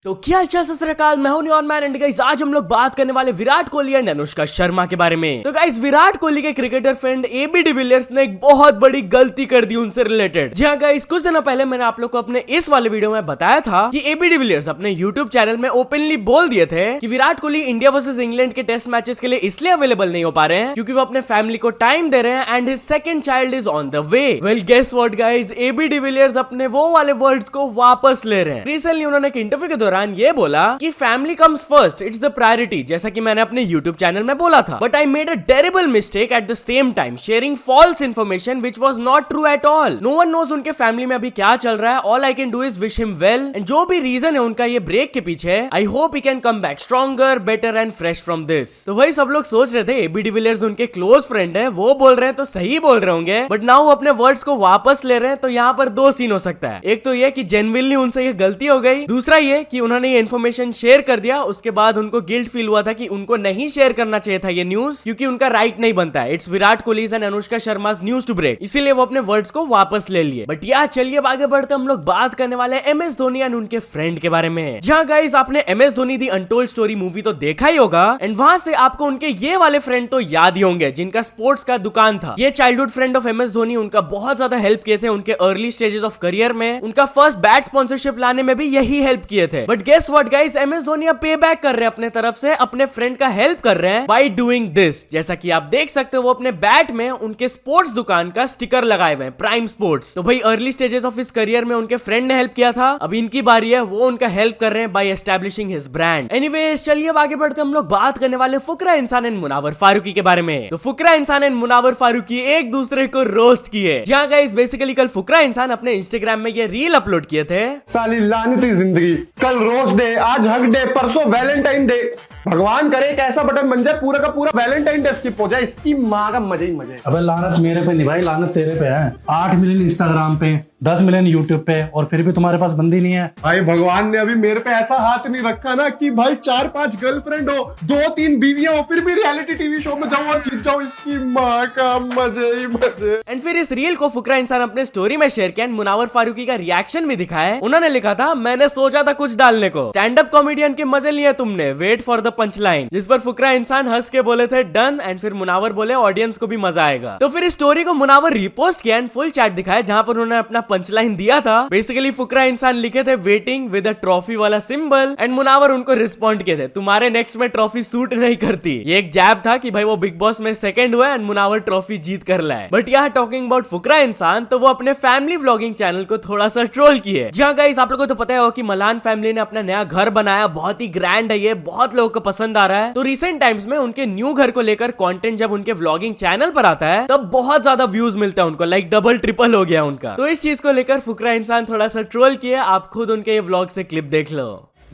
तो क्या हाल चाल सत श्री अकाल, मैं हूं न्यून मैन एंड गाइस आज हम लोग बात करने वाले विराट कोहली एंड अनुष्का शर्मा के बारे में। तो गाइस विराट कोहली के क्रिकेटर फ्रेंड एबी डिविलियर्स ने एक बहुत बड़ी गलती कर दी उनसे रिलेटेड। जी हाँ गाइस, कुछ दिनों पहले मैंने आप लोग को अपने इस वाले वीडियो में बताया था कि एबी डिविलियर्स अपने यूट्यूब चैनल में ओपनली बोल दिए थे कि Virat Kohli India versus England के टेस्ट मैचेस के लिए इसलिए अवेलेबल नहीं हो पा रहे हैं क्योंकि वो अपने फैमिली को टाइम दे रहे हैं and his second child is on the way. Well guess what guys, AB de Villiers अपने वो वाले वर्ड्स को वापस ले रहे हैं। रिसेंटली उन्होंने एक इंटरव्यू के दौरान ये बोला कि family comes first, it's the priority, जैसा कि मैंने अपने यूट्यूब चैनल में बोला था। But I made a terrible mistake at the same time sharing false information which was not true at all. No one knows उनके फैमिली में अभी क्या चल रहा है। All I can do is wish him well and जो भी reason है उनका ये ब्रेक के पीछे, I hope he can come back stronger, better and fresh from this. तो भाई सब लोग सोच रहे थे एबी डिविलियर्स उनके क्लोज फ्रेंड है, वो बोल रहे हैं तो सही बोल रहे होंगे, बट नाउ वो अपने वर्ड्स को वापस ले रहे हैं। तो यहाँ पर दो सीन हो सकता है, एक तो ये कि जेन्युइनली उनसे ये गलती हो गई, दूसरा ये कि उन्होंने ये इन्फॉर्मेशन शेयर कर दिया, उसके बाद उनको गिल्ट फील हुआ था कि उनको नहीं शेयर करना चाहिए था ये न्यूज क्योंकि उनका राइट नहीं बनता है। It's Virat Kohli and Anushka Sharma's news to break, इसीलिए वो अपने वर्ड्स को वापस ले लिए। बट यार चलिए आगे बढ़ते हम लोग बात करने वाले MS धोनी एंड उनके फ्रेंड के बारे में। जहां गाइस आपने MS Dhoni the untold story movie तो देखा ही होगा एंड वहां से आपको उनके ये वाले फ्रेंड तो याद ही होंगे जिनका स्पोर्ट्स का दुकान था। ये childhood friend of MS Dhoni उनका बहुत ज्यादा हेल्प किए थे उनके अर्ली स्टेजेस ऑफ करियर में, उनका फर्स्ट बैट स्पॉन्सरशिप लाने में भी यही हेल्प किए थे। But guess what guys, MS Dhoni अब पे बैक कर रहे हैं अपने तरफ से, अपने फ्रेंड का हेल्प कर रहे हैं बाय डूइंग दिस। जैसा कि आप देख सकते हो वो अपने बैट में उनके स्पोर्ट्स दुकान का स्टिकर लगाए हुए हैं, प्राइम स्पोर्ट्स। तो भाई early stages of his career में उनके फ्रेंड ने हेल्प किया था, अब इनकी बारी है, वो उनका हेल्प कर रहे हैं by establishing his brand. Anyways चलिए अब आगे बढ़ते हम लोग बात करने वाले फुकरा इंसान एंड मुनावर फारूकी के बारे में। तो फुकरा इंसान एंड मुनावर फारूकी एक दूसरे को रोस्ट किए। जहां गाइस बेसिकली कल फुकरा इंसान अपने इंस्टाग्राम में ये रील अपलोड किए थे। साली लानती जिंदगी, कल रोज डे, आज हक डे, परसों वैलेंटाइन डे। भगवान करे एक ऐसा बटन बन जाए पूरा का पूरा वैलेंटाइन डे स्किप हो जाए, इसकी माँ का मजे ही मजे। अबे लानत मेरे पे नहीं भाई, लानत तेरे पे है। 8 मिलियन इंस्टाग्राम पे, 10 मिलियन यूट्यूब पे, और फिर भी तुम्हारे पास बंदी नहीं है। भाई भगवान ने अभी मेरे पे ऐसा हाथ नहीं रखा ना कि भाई 4-5 गर्लफ्रेंड हो, 2-3 बीवियां हो, फिर भी रियलिटी टीवी शो में जाऊं और जीत जाऊं, इसकी माँ का मजे ही मजे। एंड फिर इस रील को फुकरा इंसान अपने स्टोरी में शेयर किया एंड मुनावर फारूकी का रिएक्शन भी दिखाया है। उन्होंने लिखा था, मैंने सोचा था कुछ डालने को, स्टैंड अप कॉमेडियन के मजे लिए तुमने, wait for the punch line. जिस पर फुकरा इंसान हंस के बोले थे डन, एंड फिर मुनावर बोले ऑडियंस को भी मजा आएगा। तो फिर इस स्टोरी को मुनावर रिपोस्ट किया एंड फुल चैट दिखाया जहां पर उन्होंने अपना पंच लाइन दिया था। बेसिकली फुकरा इंसान लिखे थे वेटिंग विद अ ट्रॉफी वाला सिंबल एंड मुनावर उनको रिस्पॉन्ड किए थे, तुम्हारे नेक्स्ट में ट्रॉफी सूट नहीं करती। ये एक जैब था कि भाई वो बिग बॉस में सेकंड हुआ एंड मुनावर ट्रॉफी जीत कर लाए। बट यहाँ टॉकिंग अबाउट फुकरा इंसान, तो वो अपने फैमिली व्लॉगिंग चैनल को थोड़ा सा ट्रोल किए। जहाँ गाइस आप लोगों को तो पता है कि मलान फैमिली ने अपना नया घर बनाया, बहुत ही ग्रैंड है ये, बहुत लोगों को पसंद आ रहा है। तो रिसेंट टाइम्स में उनके न्यू घर को लेकर कंटेंट जब उनके व्लॉगिंग चैनल पर आता है तब बहुत ज्यादा व्यूज मिलता है उनको, लाइक डबल ट्रिपल हो गया उनका। तो इस चीज को लेकर फुकरा इंसान थोड़ा सा ट्रोल किया, आप खुद उनके ये व्लॉग से क्लिप देख लो।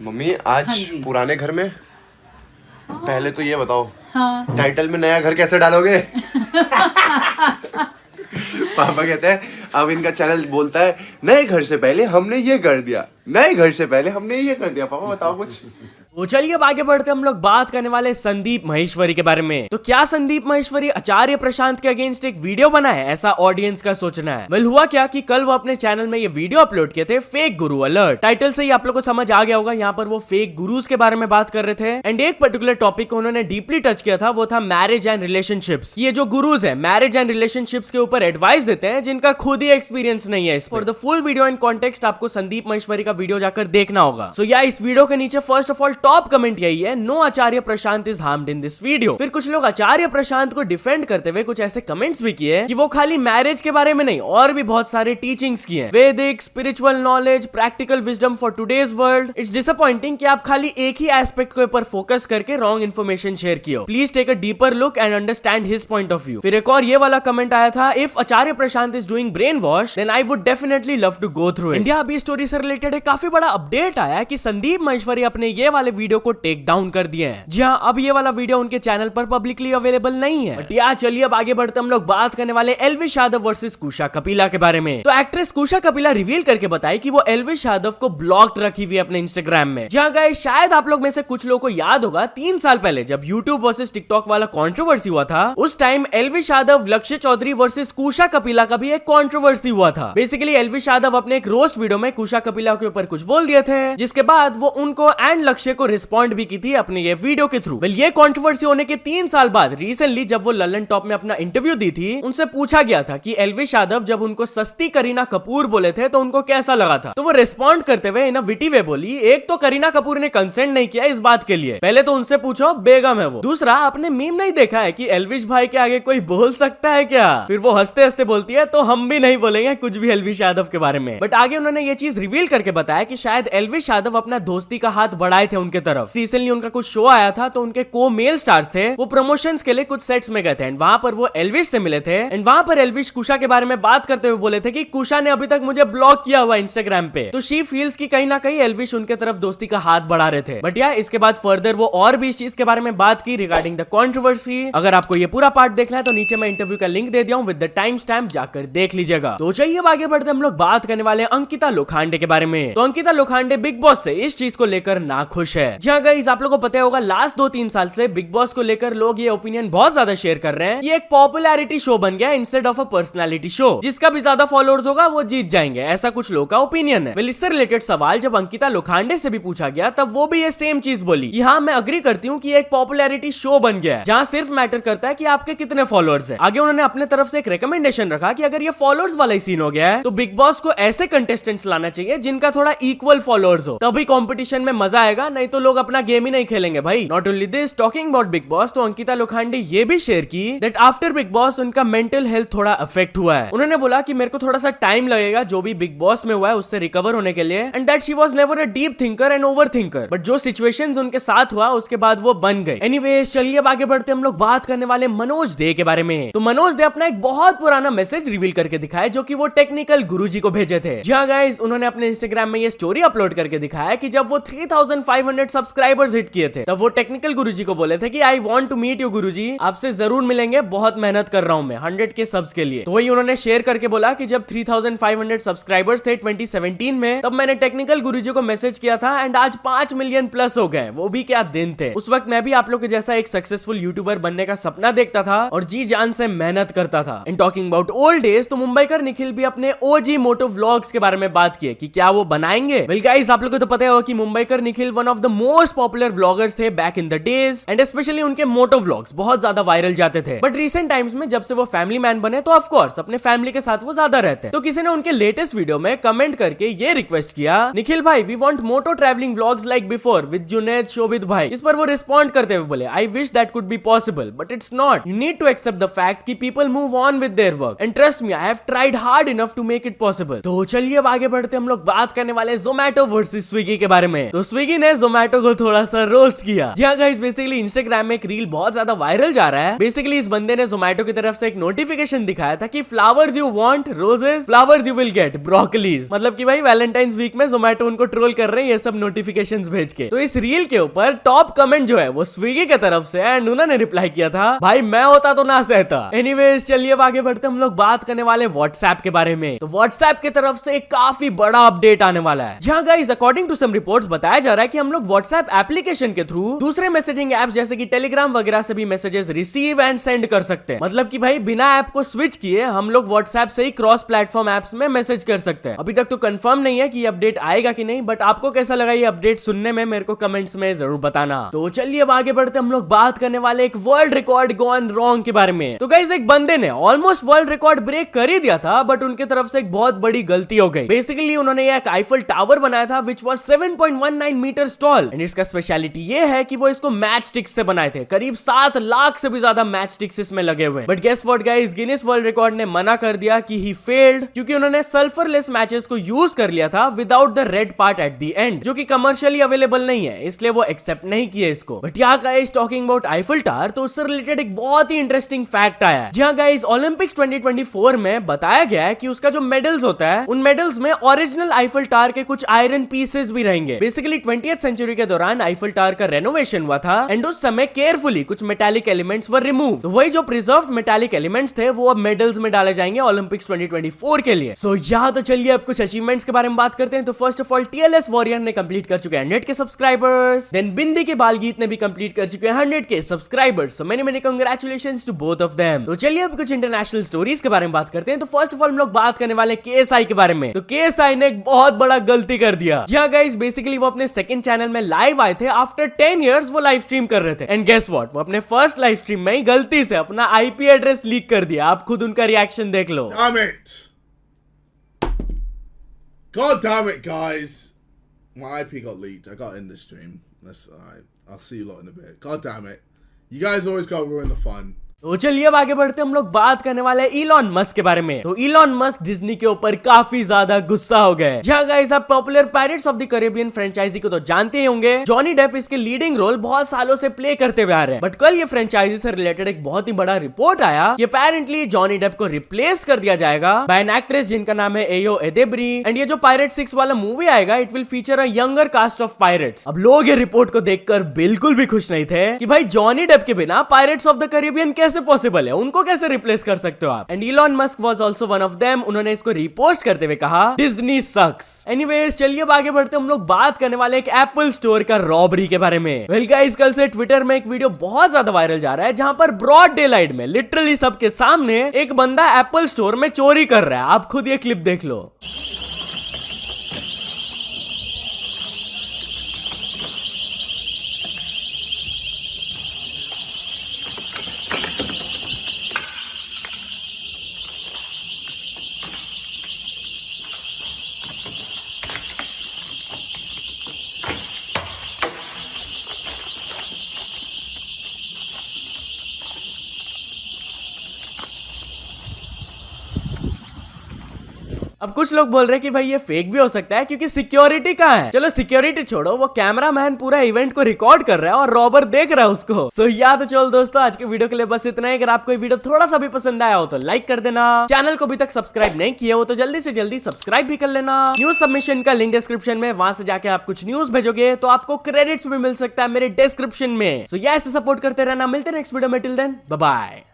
मम्मी आज पुराने घर में पहले तो ये बताओ, हाँ। टाइटल में नया घर कैसे डालोगे? पापा कहते हैं, अब इनका चैनल बोलता है नए घर से पहले हमने ये कर दिया, नए घर से पहले हमने ये कर दिया। पापा बताओ कुछ। तो चलिए अब आगे बढ़ते हम लोग बात करने वाले संदीप महेश्वरी के बारे में। तो क्या संदीप महेश्वरी आचार्य प्रशांत के अगेंस्ट एक वीडियो बनाए, ऐसा ऑडियंस का सोचना है। वेल हुआ क्या कि कल वो अपने चैनल में ये वीडियो अपलोड किए थे, फेक गुरु अलर्ट। टाइटल से ही आप लोग को समझ आ गया होगा, यहाँ पर वो फेक गुरुज के बारे में बात कर रहे थे एंड एक पर्टिकुलर टॉपिक को उन्होंने डीपली टच किया था, वो था मैरिज एंड रिलेशनशिप्स। ये जो गुरुज है मैरिज एंड रिलेशनशिप्स के ऊपर एडवाइस देते हैं जिनका खुद ही एक्सपीरियंस नहीं है। For the full video in context आपको संदीप महेश्वरी का वीडियो जाकर देखना होगा। सो या इस वीडियो के नीचे first of all top comment यही है, no Acharya Prashant is harmed in this video. फिर कुछ लोग आचार्य प्रशांत को डिफेंड करते हुए कुछ ऐसे कमेंट्स भी किए कि वो खाली मैरिज के बारे में नहीं और भी बहुत सारे टीचिंग्स किए, वैदिक, spiritual knowledge, practical wisdom for today's world. It's disappointing कि आप खाली एक ही एस्पेक्ट के ऊपर फोकस करके रॉन्ग इन्फॉर्मेशन शेयर किए। Please take a deeper look and understand his point of view. फिर एक और ये वाला कमेंट आया था, if Acharya Prashant is doing brain wash then I would definitely love to go through it. India अभी स्टोरी से रिलेटेड एक काफी बड़ा अपडेट आया है कि संदीप महेश्वरी अपने ये वाले वीडियो को टेक डाउन कर दिए हैं। जी हाँ, अब ये वाला वीडियो उनके चैनल पर पब्लिकली अवेलेबल नहीं है। बट यार चलिए अब आगे बढ़ते हम लोग बात करने वाले एल्विश यादव वर्सेस कुशा कपिला के बारे में। तो एक्ट्रेस कुशा कपिला रिवील करके बताई कि वो एल्विश यादव को ब्लॉक्ड रखी हुई है अपने इंस्टाग्राम में। जहाँ गए शायद आप लोग में से कुछ लोगों को याद होगा 3 साल पहले जब यूट्यूब वर्सेस टिकटॉक वाला कंट्रोवर्सी हुआ था, उस टाइम एल्विश यादव लक्ष्य चौधरी वर्सेस कुशा कपिला का भी एक कंट्रोवर्सी हुआ था। बेसिकली एल्विश यादव अपने एक रोस्ट वीडियो में कुशा कपिला के ऊपर कुछ बोल दिए थे, जिसके बाद वो उनको एंड लक्ष्य को रिस्पॉन्ड भी की थी अपने ये वीडियो के थ्रू। वेल ये कंट्रोवर्सी होने के 3 साल बाद रिसेंटली जब वो ललन टॉप में अपना इंटरव्यू दी थी, उनसे पूछा गया था कि एल्विश यादव जब उनको सस्ती करीना कपूर बोले थे तो उनको कैसा लगा था। तो वो रिस्पॉन्ड करते हुए इन अ विटी वे बोली, एक तो करीना कपूर ने कंसेंट नहीं किया इस बात के लिए, पहले तो उनसे पूछो बेगम है वो। दूसरा, आपने मीम नहीं देखा है कि एल्विश भाई के आगे कोई बोल सकता है क्या? फिर वो हंसते हंसते बोलती है तो हम भी नहीं बोलेंगे कुछ भी एल्विश यादव के बारे में। बट आगे उन्होंने ये चीज रिवील करके बताया कि शायद एल्विश यादव अपना दोस्ती का हाथ बढ़ाए थे उनके तरफ। रिसेंटली उनका कुछ शो आया था तो उनके को मेल स्टार्स थे, वो प्रमोशंस के लिए कुछ सेट्स में गए थे एंड वहां पर वो एल्विश से मिले थे एंड वहां पर एल्विश कुशा के बारे में बात करते हुए बोले थे कि कुशा ने अभी तक मुझे ब्लॉक किया हुआ इंस्टाग्राम पे। तो शी फील्स की कहीं ना कहीं एल्विश उनके तरफ दोस्ती का हाथ बढ़ा रहे थे। बट यार इसके बाद फर्दर वो और भी इस चीज के बारे में बात की रिगार्डिंग द कंट्रोवर्सी। अगर आपको ये पूरा पार्ट देखना है तो नीचे मैं इंटरव्यू का लिंक दे दिया हूं विद द टाइम स्टैम्प, जाकर देख लीजिएगा। तो चलिए अब आगे बढ़ते हम लोग बात करने वाले अंकिता लोखंडे के बारे में। तो अंकिता लोखंडे बिग बॉस से इस चीज को लेकर ना खुश है। जी हाँ गाइस, आप लोगों को पता होगा लास्ट 2-3 साल से बिग बॉस को लेकर लोग ये ओपिनियन बहुत ज्यादा शेयर कर रहे हैं, ये एक पॉपुलैरिटी शो बन गया instead of a personality show. जिसका भी ज्यादा फॉलोअर्स होगा वो जीत जाएंगे, ऐसा कुछ लोगों का ओपिनियन है। इससे रिलेटेड सवाल जब अंकिता लोखंडे से भी पूछा गया तब वो भी ये सेम चीज बोली कि हाँ मैं अग्री करती हूँ कि एक पॉपुलैरिटी शो बन गया है जहाँ सिर्फ मैटर करता है कि आपके कितने फॉलोअर्स है। आगे उन्होंने अपने तरफ से एक रिकमेंडेशन रखा कि अगर ये फॉलोअर्स वाला ही सीन हो गया है तो बिग बॉस को ऐसे कंटेस्टेंट्स लाना चाहिए जिनका थोड़ा इक्वल फॉलोअर्स हो, तभी कंपटीशन में मजा आएगा, नहीं तो लोग अपना गेम ही नहीं खेलेंगे भाई। Not only this, talking about big boss, तो अंकिता लोखंडे ये भी शेयर की दैट आफ्टर बिग बॉस उनका मेंटल हेल्थ थोड़ा अफेक्ट हुआ है। उन्होंने बोला कि मेरे को थोड़ा सा टाइम लगेगा जो भी बिग बॉस में हुआ है उससे रिकवर होने के लिए, and that she was never a deep thinker and over thinker, but जो सिचुएशंस उनके साथ हुआ उसके बाद वो बन गए। एनीवेज चलिए अब आगे बढ़ते हम लोग बात करने वाले मनोज दे के बारे में। तो मनोज दे अपना एक बहुत पुराना मैसेज रिवील करके दिखाया जो कि वो टेक्निकल गुरुजी को भेजे थे। जी हाँ गाइस, उन्होंने अपने इंस्टाग्राम में ये स्टोरी अपलोड करके दिखाया कि जब वो 3500 सब्सक्राइबर्स हिट किए थे तब वो टेक्निकल गुरुजी को बोले थे कि I want to meet you गुरुजी, आपसे जरूर मिलेंगे, बहुत मेहनत कर रहा हूं मैं 100 के सब्स के लिए। तो वही उन्होंने शेयर करके बोला कि जब 3500 सब्सक्राइबर्स थे 2017 में तब मैंने टेक्निकल गुरुजी को मैसेज किया था एंड आज 5 मिलियन प्लस हो गए, वो भी क्या दिन थे। उस वक्त मैं भी आप लोग के जैसा एक सक्सेसफुल यूट्यूबर बनने का सपना देखता था और जी जान से मेहनत करता था। And talking about old days, तो मुंबईकर निखिल भी अपने ओजी मोटो व्लॉग्स के बारे में बात किए कि क्या वो बनाएंगे। वेल गाइस, आप लोगों को तो पता होगा कि मुंबईकर Nikhil one of the most popular vloggers थे back in the days and specially उनके मोटो व्लॉग्स बहुत ज्यादा वायरल जाते थे। बट रिसेंट टाइम्स में जब से वो फैमिली मैन बने तो ऑफ कोर्स अपने फैमिली के साथ वो ज्यादा रहते हैं। तो किसी ने उनके लेटेस्ट वीडियो में कमेंट करके ये रिक्वेस्ट किया, निखिल भाई we want moto travelling vlogs like before with Junaid Shobhit भाई। इस पर वो रिस्पॉन्ड करते हुए बोले, I wish that could be possible but it's not, you need to accept the fact कि people move on with their work and trust me I have tried hard enough to make it possible. तो चलिए अब आगे बढ़ते हम लोग बात करने वाले जोमैटो वर्सेस स्विगी के बारे में। तो स्विगी ने जोमैटो को थोड़ा सा रोस्ट किया। जी हाँ गाइस, बेसिकली इंस्टाग्राम में एक रील बहुत ज्यादा वायरल जा रहा है। बेसिकली इस बंदे ने जोमैटो की तरफ से एक नोटिफिकेशन दिखाया था कि flowers you want roses, flowers you will get broccolis. मतलब कि भाई वैलेंटाइंस वीक में जोमैटो उनको ट्रोल कर रहे हैं ये सब नोटिफिकेशंस भेज के। तो इस रील के ऊपर टॉप कमेंट जो है वो स्विगी की तरफ से एंड उन्होंने रिप्लाई किया था, भाई मैं होता तो ना सहता। एनीवेज चलिए अब आगे बढ़ते हम लोग बात करने वाले व्हाट्सएप के बारे में। तो व्हाट्सएप की तरफ से एक काफी बड़ा अपडेट आने वाला है। जहां guys according to some reports बताया जा रहा है कि हम लोग व्हाट्सएप एप्लीकेशन के थ्रू दूसरे मैसेजिंग एप्स जैसे कि टेलीग्राम वगैरह से भी मैसेजेस रिसीव एंड सेंड कर सकते हैं। मतलब कि भाई बिना ऐप को स्विच किए हम लोग व्हाट्सएप से ही क्रॉस प्लेटफॉर्म एप्स में मैसेज कर सकते हैं। अभी तक तो कंफर्म नहीं है कि ये अपडेट आएगा कि नहीं, बट आपको कैसा लगा ये अपडेट सुनने में मेरे को कमेंट्स में जरूर बताना। तो चलिए अब आगे बढ़ते हम लोग बात करने वाले एक वर्ल्ड रिकॉर्ड गॉन रॉन्ग के बारे में। तो गाइस एक बंदे ने ऑलमोस्ट वर्ल्ड रिकॉर्ड ब्रेक कर ही दिया था बट उनके तरफ से एक बहुत बड़ी गलती हो गई। बेसिकली उन्होंने एक आईफल टावर बनाया था which was 7.19 metres tall and इसका स्पेशलिटी ये है कि वो इसको मैच स्टिक्स से बनाए थे। करीब 7 लाख से भी ज्यादा मैच स्टिक्स इसमें लगे हुए। But guess what guys, Guinness world record ने मना कर दिया कि ही फेल्ड क्योंकि उन्होंने सल्फरलेस मैचेस को यूज कर लिया था without the red part at the end, जो कि कमर्शियली अवेलेबल नहीं है, इसलिए वो एक्सेप्ट नहीं किए इसको। बट यहाँ guys talking about Eiffel tower, तो उससे रिलेटेड एक बहुत ही इंटरेस्टिंग फैक्ट आया है। जहाँ गाइस ओलंपिक्स 2024 में बताया गया है कि उसका जो मेडल्स होता है उन मेडल्स में ओरिजिनल आईफल टावर के कुछ आयरन पीसेस भी रहेंगे। बेसिकली 20th सेंचुरी सेंचुरी के दौरान आईफल टावर का रेनोवेशन हुआ था एंड उस समय केयरफुली कुछ मेटालिक एलिमेंट्स वर रिमूव। तो वही जो प्रिजर्व्ड मेटालिक एलिमेंट्स थे वो अब मेडल्स में डाले जाएंगे ओलंपिक्स 2024 के लिए। सो यहाँ तो चलिए अब कुछ अचीवमेंट्स के बारे में बात करते हैं। तो first of all TLS warrior ने कंप्लीट कर चुके हैं 100 के सब्सक्राइबर्स। देन बिंदी के बालगीत ने भी कंप्लीट कर चुके हैं 100 के subscribers. So many congratulations to both of them. तो चलिए अब कुछ इंटरनेशनल स्टोरीज के बारे में बात करते हैं। तो फर्स्ट ऑफ ऑल हम लोग बात करने वाले केएसआई के बारे में। तो केएसआई ने एक बहुत बड़ा गलती कर दिया। जी हाँ गाइस, बेसिकली वो अपने सेकंड चैनल में लाइव आए थे। आफ्टर 10 इयर्स वो लाइव स्ट्रीम कर रहे थे एंड गेस व्हाट, वो अपने फर्स्ट लाइव स्ट्रीम में ही गलती से अपना आईपी एड्रेस लीक कर दिया। आप खुद उनका रिएक्शन देख लो। Damn it! God damn it, guys! My IP got leaked. I got in the stream. That's alright. I'll see you lot in a bit. God damn it! You guys always gotta ruin the fun. तो चलिए अब आगे बढ़ते हम लोग बात करने वाले इलॉन मस्क के बारे में। तो इलॉन मस्क डिज्नी के ऊपर काफी ज्यादा गुस्सा हो गए। जहाँ गाइस आप popular pirates of the Caribbean franchise को तो जानते ही होंगे। जॉनी डेप इसके लीडिंग रोल बहुत सालों से प्ले करते हुए आ रहे हैं। बट कल ये फ्रेंचाइजी से रिलेटेड एक बहुत ही बड़ा रिपोर्ट आया कि अपेरेंटली जॉनी डेप को रिप्लेस कर दिया जाएगा बाय एन एक्ट्रेस जिनका नाम है एयो एडेब्री। एंड ये जो पायरेट 6 वाला मूवी आएगा it will feature a younger cast of pirates. अब लोग ये रिपोर्ट को देखकर बिल्कुल भी खुश नहीं थे कि भाई जॉनी डेप के बिना पायरेट्स ऑफ द कैरिबियन कैसे पॉसिबल है, उनको कैसे रिप्लेस कर सकते हो आप। And Elon Musk was also one of them. उन्होंने इसको रिपोस्ट करते हुए कहा डिज्नी सक्स। एनीवेज चलिए अब आगे बढ़ते हम लोग बात करने वाले एक एप्पल स्टोर का रॉबरी के बारे में। वेल गाइस, कल से ट्विटर में एक वीडियो बहुत ज्यादा वायरल जा रहा है जहां पर ब्रॉड डे लाइट में लिटरली सबके सामने एक बंदा एप्पल स्टोर में चोरी कर रहा है। आप खुद ये क्लिप देख लो। अब कुछ लोग बोल रहे हैं कि भाई ये फेक भी हो सकता है क्योंकि सिक्योरिटी कहाँ है। चलो सिक्योरिटी छोड़ो, वो कैमरामैन पूरा इवेंट को रिकॉर्ड कर रहा है और रॉबर देख रहा है उसको। सो या तो चलो दोस्तों, आज के वीडियो के लिए बस इतना ही। अगर आपको ये वीडियो थोड़ा सा भी पसंद आया हो तो लाइक कर देना। चैनल को अभी तक सब्सक्राइब नहीं किया हो तो जल्दी से जल्दी सब्सक्राइब भी कर लेना। न्यूज सबमिशन का लिंक डिस्क्रिप्शन में, वहां से जाके आप कुछ न्यूज भेजोगे तो आपको क्रेडिट्स भी मिल सकता है मेरे डिस्क्रिप्शन में। सो ऐसे सपोर्ट करते रहना। मिलते हैं नेक्स्ट वीडियो में। Till then bye bye.